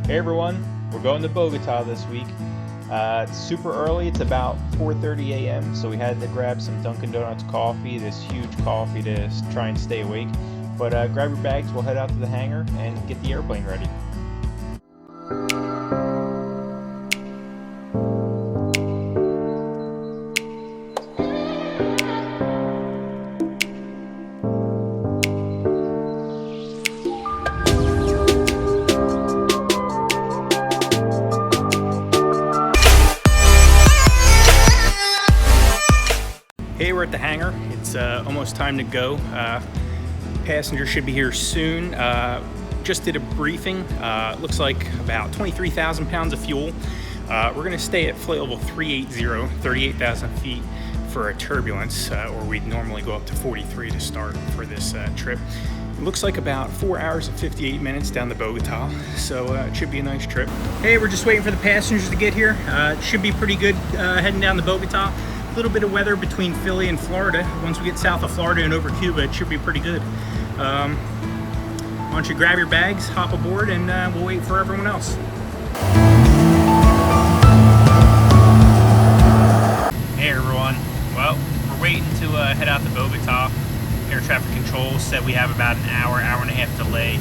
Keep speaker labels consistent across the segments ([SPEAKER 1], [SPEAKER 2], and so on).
[SPEAKER 1] Hey everyone, we're going to Bogotá this week. It's super early, it's about 4:30 a.m. so we had to grab some Dunkin' Donuts coffee, this huge coffee to try and stay awake. But grab your bags, we'll head out to the hangar and get the airplane ready. Hey, we're at the hangar. It's almost time to go. Passenger should be here soon. Just did a briefing. Looks like about 23,000 pounds of fuel. We're going to stay at flight level 380, 38,000 feet for a turbulence, or we'd normally go up to 43 to start for this trip. It looks like about 4 hours and 58 minutes down to Bogotá, so it should be a nice trip. Hey, we're just waiting for the passengers to get here. It should be pretty good heading down to Bogotá. A little bit of weather between Philly and Florida. Once we get south of Florida and over Cuba, it should be pretty good. Why don't you grab your bags, hop aboard, and we'll wait for everyone else. Hey everyone. Well, we're waiting to head out to Bogotá. Air traffic control said we have about an hour and a half delay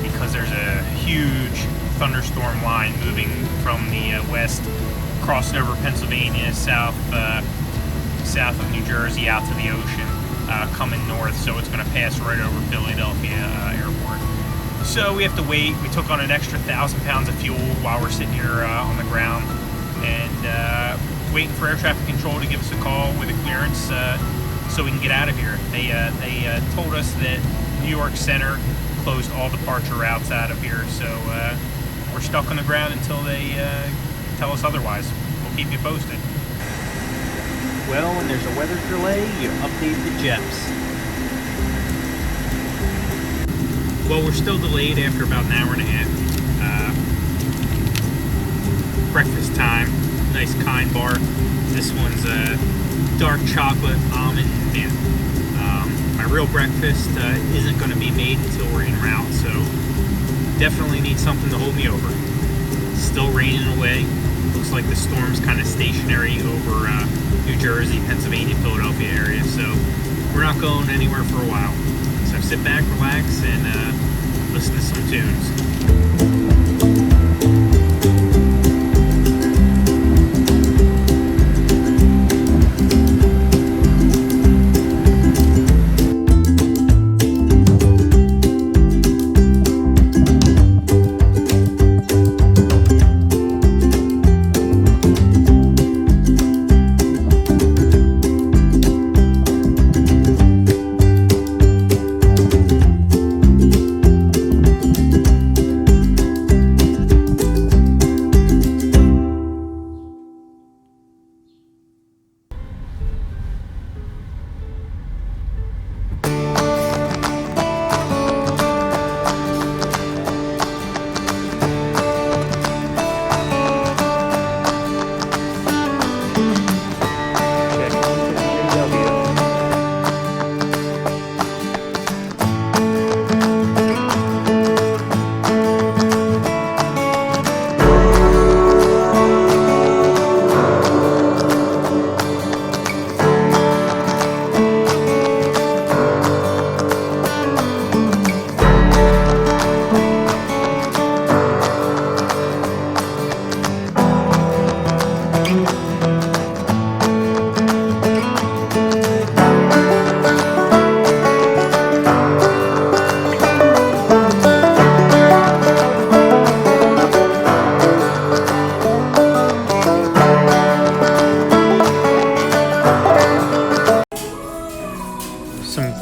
[SPEAKER 1] because there's a huge thunderstorm line moving from the west, crossing over Pennsylvania, south of New Jersey out to the ocean, coming north, so it's going to pass right over Philadelphia airport. So we have to wait. We took on an extra 1,000 pounds of fuel while we're sitting here on the ground and waiting for air traffic control to give us a call with a clearance so we can get out of here. They told us that New York Center closed all departure routes out of here, so we're stuck on the ground until they tell us otherwise. We'll keep you posted. Well, when there's a weather delay, you update the JEPs. Well, we're still delayed after about an hour and a half. Breakfast time, nice kind bar. This one's dark chocolate, almond, and mint. My real breakfast isn't going to be made until we're en route, so definitely need something to hold me over. It's still raining away. Looks like the storm's kind of stationary over New Jersey, Pennsylvania, Philadelphia area, so we're not going anywhere for a while. So sit back, relax, and listen to some tunes.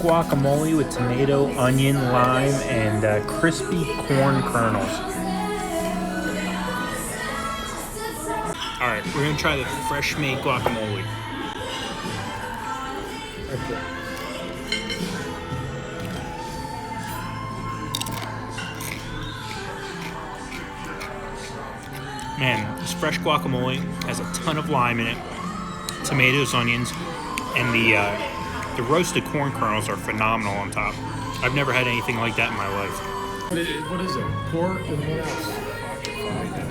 [SPEAKER 1] Guacamole with tomato, onion, lime, and crispy corn kernels. Alright, we're going to try the fresh made guacamole. Okay. Man, this fresh guacamole has a ton of lime in it, tomatoes, onions, and the roasted corn kernels are phenomenal on top. I've never had anything like that in my life.
[SPEAKER 2] What is it? Pork and what else?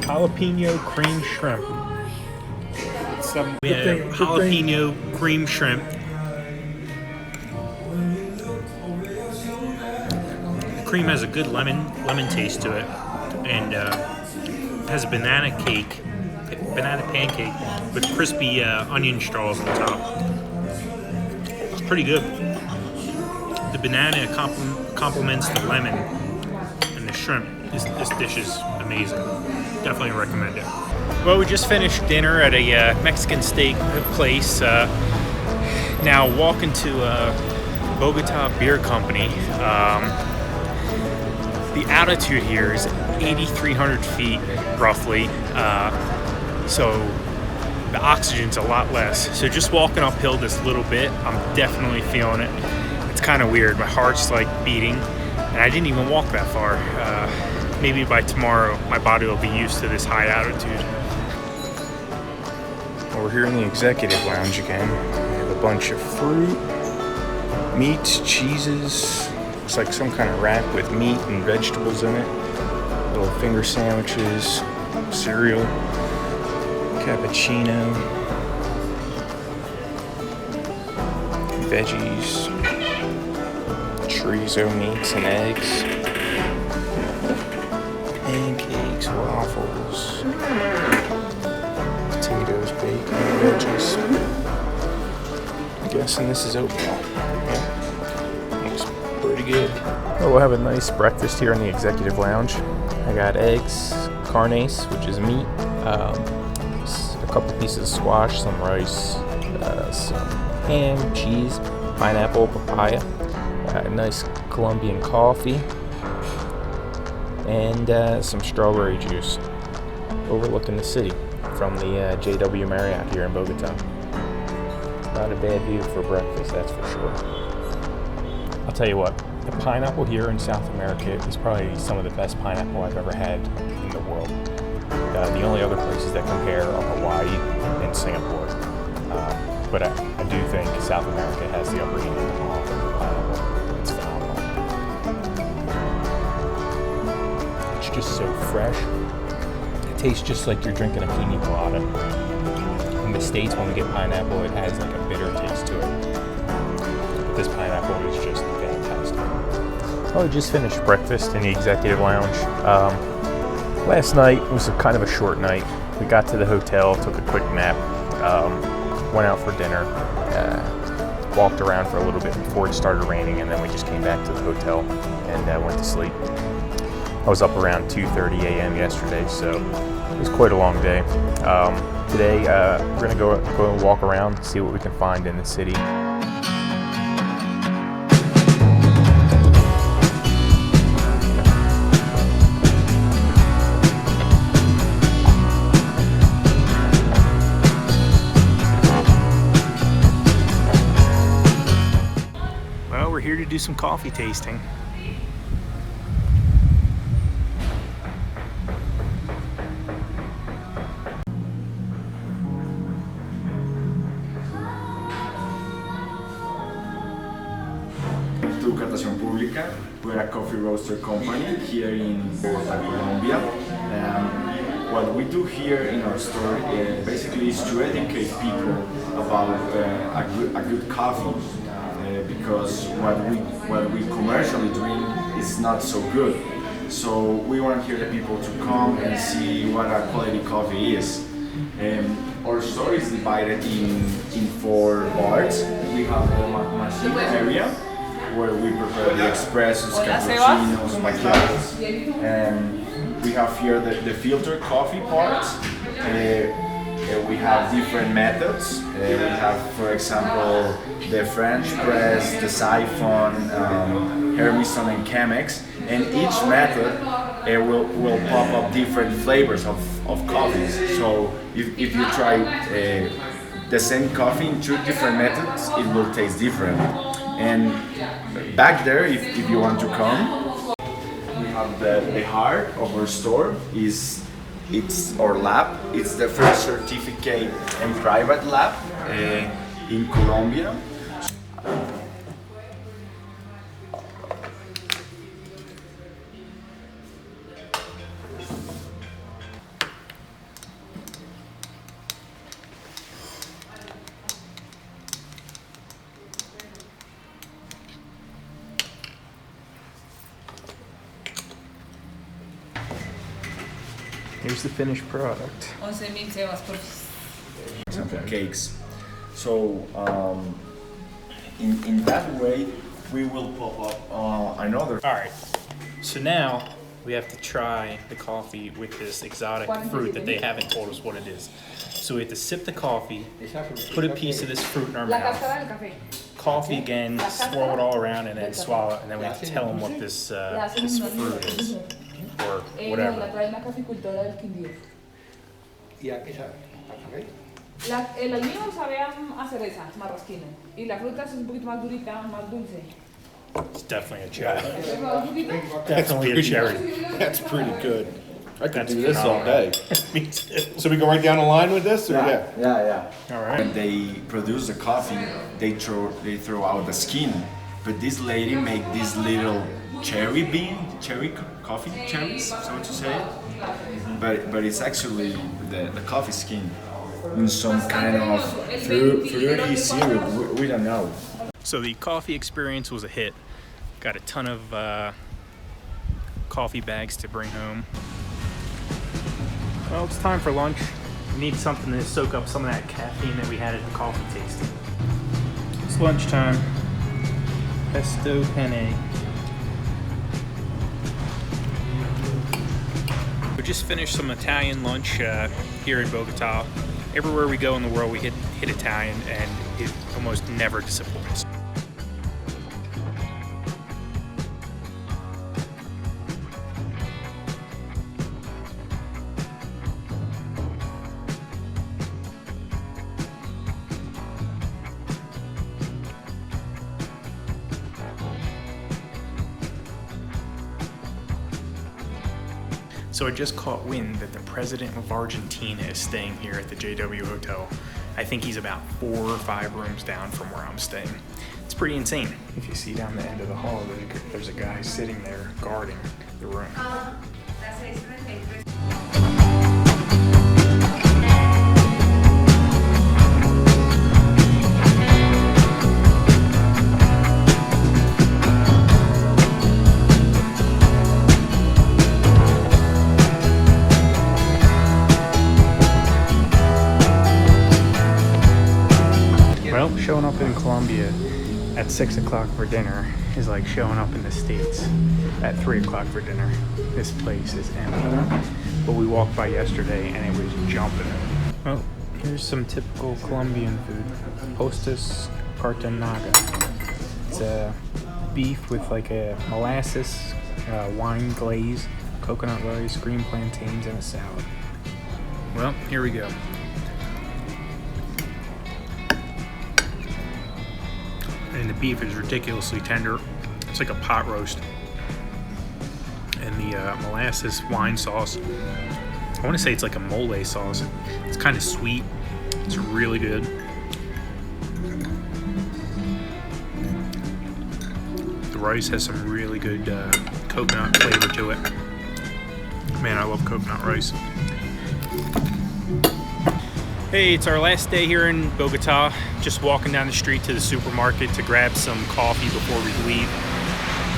[SPEAKER 1] Jalapeno cream shrimp. We have jalapeno cream shrimp. The cream has a good lemon taste to it, and has a banana pancake with crispy onion straws on top. It's pretty good. The banana complements the lemon, and the shrimp. This dish is amazing. Definitely recommend it. Well, we just finished dinner at a Mexican steak place. Now walking to Bogotá Beer Company. The altitude here is 8,300 feet, roughly. So the oxygen's a lot less. So just walking uphill this little bit, I'm definitely feeling it. It's kind of weird. My heart's like beating, and I didn't even walk that far. Maybe by tomorrow, my body will be used to this high altitude.
[SPEAKER 3] Well, we're here in the executive lounge again. We have a bunch of fruit, meats, cheeses. Looks like some kind of wrap with meat and vegetables in it. Little finger sandwiches, cereal, cappuccino, veggies, chorizo meats and eggs, pancakes, waffles, potatoes, bacon, veggies. I'm guessing this is oatmeal. Yeah. Looks pretty good. Well, we'll have a nice breakfast here in the executive lounge. I got eggs, carnes, which is meat, a couple pieces of squash, some rice, some ham, cheese, pineapple, papaya, a nice Colombian coffee, and some strawberry juice, overlooking the city from the JW Marriott here in Bogota. Not a bad view for breakfast, that's for sure. I'll tell you what, the pineapple here in South America is probably some of the best pineapple I've ever had in the world. The only other places that compare are Hawaii and Singapore. But I do think South America has the upper hand on the pineapple. It's phenomenal. It's just so fresh. It tastes just like you're drinking a pina colada. In the States, when we get pineapple, it has like a bitter taste to it. But this pineapple is just fantastic. Well, we just finished breakfast in the executive lounge. Last night was kind of a short night. We got to the hotel, took a quick nap, went out for dinner, walked around for a little bit before it started raining, and then we just came back to the hotel and went to sleep. I was up around 2:30 a.m. yesterday, so it was quite a long day. Today, we're gonna go and walk around, see what we can find in the city. Well, we're here to do some coffee tasting.
[SPEAKER 4] To Cartagen Pública. We're a coffee roaster company here in Bogotá, Colombia. What we do here in our store basically is to educate people about a good coffee, because what we commercially drink is not so good. So we want here the people to come and see what a quality coffee is. Our store is divided in 4 parts. We have the machine area, where we prepare the espressos, cappuccinos, macchiatos, and we have here the filter coffee part. We have different methods. We have, for example, the French press, the siphon, Hermison, and Chemex, and each method will pop up different flavors of coffees. So if you try the same coffee in 2 different methods, it will taste different. And back there, if you want to come, we have the heart of our store. It's our lab. It's the first certificate and private lab in Colombia.
[SPEAKER 3] Here's the finished product.
[SPEAKER 5] 11.000 cebas por
[SPEAKER 4] example, cakes. So in that way, we will pop up another.
[SPEAKER 3] All right, so now we have to try the coffee with this exotic fruit that they haven't told us what it is. So we have to sip the coffee, put a piece of this fruit in our
[SPEAKER 5] La
[SPEAKER 3] mouth,
[SPEAKER 5] cáscara del café.
[SPEAKER 3] coffee again, swirl it all around, and then swallow it, and then we have to tell them what this fruit is, or
[SPEAKER 5] No, la
[SPEAKER 3] whatever.
[SPEAKER 5] trae la caficultora del Quindío.
[SPEAKER 2] ¿Y a qué sabe? ¿A café?
[SPEAKER 5] El almíbar sabe a cereza, marrasquino. Y la fruta es un poquito más durita, más dulce.
[SPEAKER 3] It's definitely a cherry.
[SPEAKER 5] ¿Es más dulcita?
[SPEAKER 3] Definitely a cherry.
[SPEAKER 6] That's pretty good. I could
[SPEAKER 3] That's
[SPEAKER 6] do this all day.
[SPEAKER 3] Me too.
[SPEAKER 6] So we go right down the line with this, or
[SPEAKER 4] Yeah.
[SPEAKER 3] All right.
[SPEAKER 4] When they produce the coffee, they throw out the skin. But this lady make these little cherry coffee cherries, so to say. But it's actually the coffee skin in some kind of fruity syrup. We don't know.
[SPEAKER 3] So the coffee experience was a hit. Got a ton of coffee bags to bring home. Well, it's time for lunch. We need something to soak up some of that caffeine that we had at the coffee tasting. It's lunchtime. Pesto penne. We just finished some Italian lunch here in Bogotá. Everywhere we go in the world, we hit Italian, and it almost never disappoints. So I just caught wind that the president of Argentina is staying here at the JW Hotel. I think he's about 4 or 5 rooms down from where I'm staying. It's pretty insane. If you see down the end of the hall, there's a guy sitting there guarding the room. Well, showing up in Colombia at 6 o'clock for dinner is like showing up in the States at 3 o'clock for dinner. This place is empty. But we walked by yesterday and it was jumping. Well, here's some typical Colombian food. POSTA cartagenera. It's a beef with like a molasses, wine glaze, coconut rice, green plantains, and a salad. Well, here we go. And the beef is ridiculously tender. It's like a pot roast. And the molasses wine sauce, I want to say it's like a mole sauce. It's kind of sweet. It's really good. The rice has some really good coconut flavor to it. Man, I love coconut rice. Hey, it's our last day here in Bogotá. Just walking down the street to the supermarket to grab some coffee before we leave.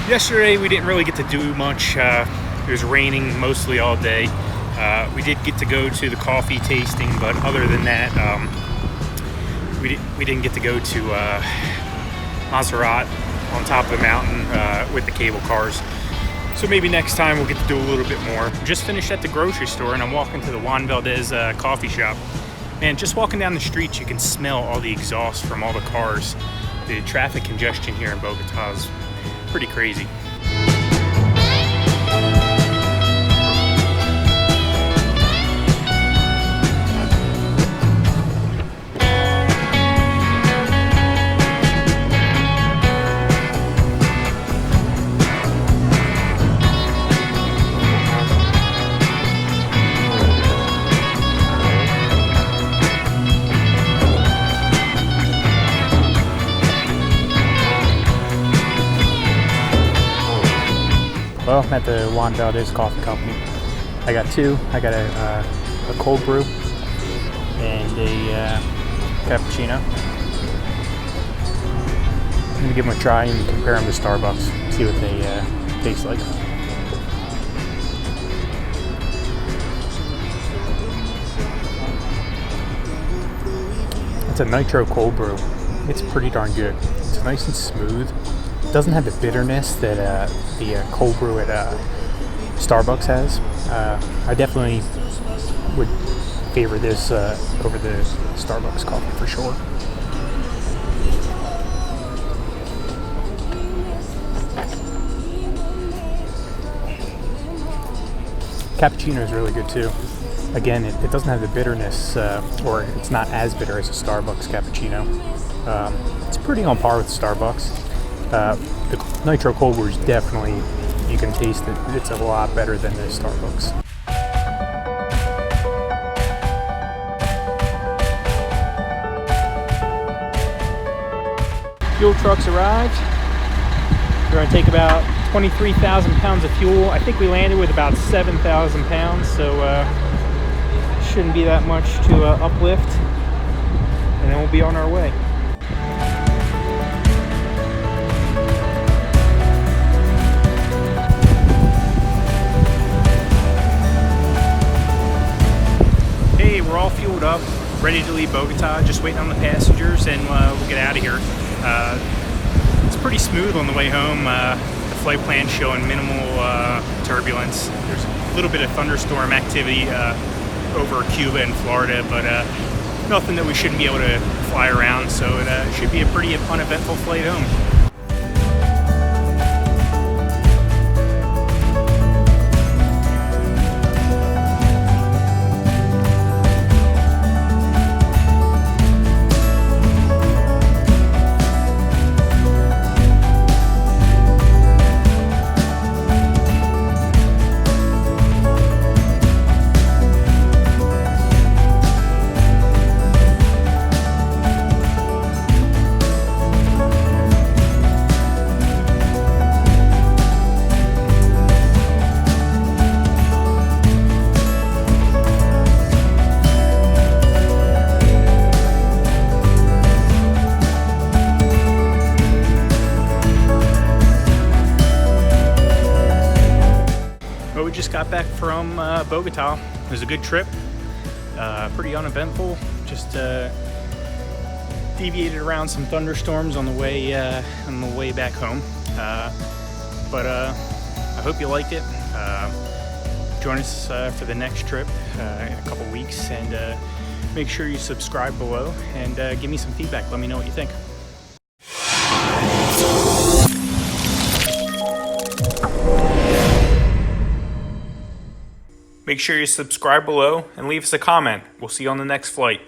[SPEAKER 3] Yesterday we didn't really get to do much. It was raining mostly all day. We did get to go to the coffee tasting, but other than that, we didn't get to go to Montserrat on top of the mountain with the cable cars. So maybe next time we'll get to do a little bit more. Just finished at the grocery store and I'm walking to the Juan Valdez coffee shop. Man, just walking down the street, you can smell all the exhaust from all the cars. The traffic congestion here in Bogotá is pretty crazy. Well, I'm at the Juan Valdez Coffee Company. I got 2. I got a cold brew and a cappuccino. I'm gonna give them a try and compare them to Starbucks, see what they taste like. It's a nitro cold brew. It's pretty darn good. It's nice and smooth. It doesn't have the bitterness that the cold brew at Starbucks has. I definitely would favor this over the Starbucks coffee for sure. Cappuccino is really good too. Again, it doesn't have the bitterness, or it's not as bitter as a Starbucks cappuccino. It's pretty on par with Starbucks. The nitro cold brew is definitely, you can taste it. It's a lot better than the Starbucks. Fuel trucks arrived. We're going to take about 23,000 pounds of fuel. I think we landed with about 7,000 pounds, so shouldn't be that much to uplift, and then we'll be on our way.
[SPEAKER 1] Hey, we're all fueled up, ready to leave Bogotá, just waiting on the passengers, and we'll get out of here. It's pretty smooth on the way home. The flight plan's showing minimal turbulence. There's a little bit of thunderstorm activity over Cuba and Florida, but nothing that we shouldn't be able to fly around, so it should be a pretty uneventful flight home. We just got back from Bogotá. It was a good trip, pretty uneventful. Just deviated around some thunderstorms on the way back home. But I hope you liked it. Join us for the next trip in a couple weeks, and make sure you subscribe below and give me some feedback. Let me know what you think. Make sure you subscribe below and leave us a comment. We'll see you on the next flight.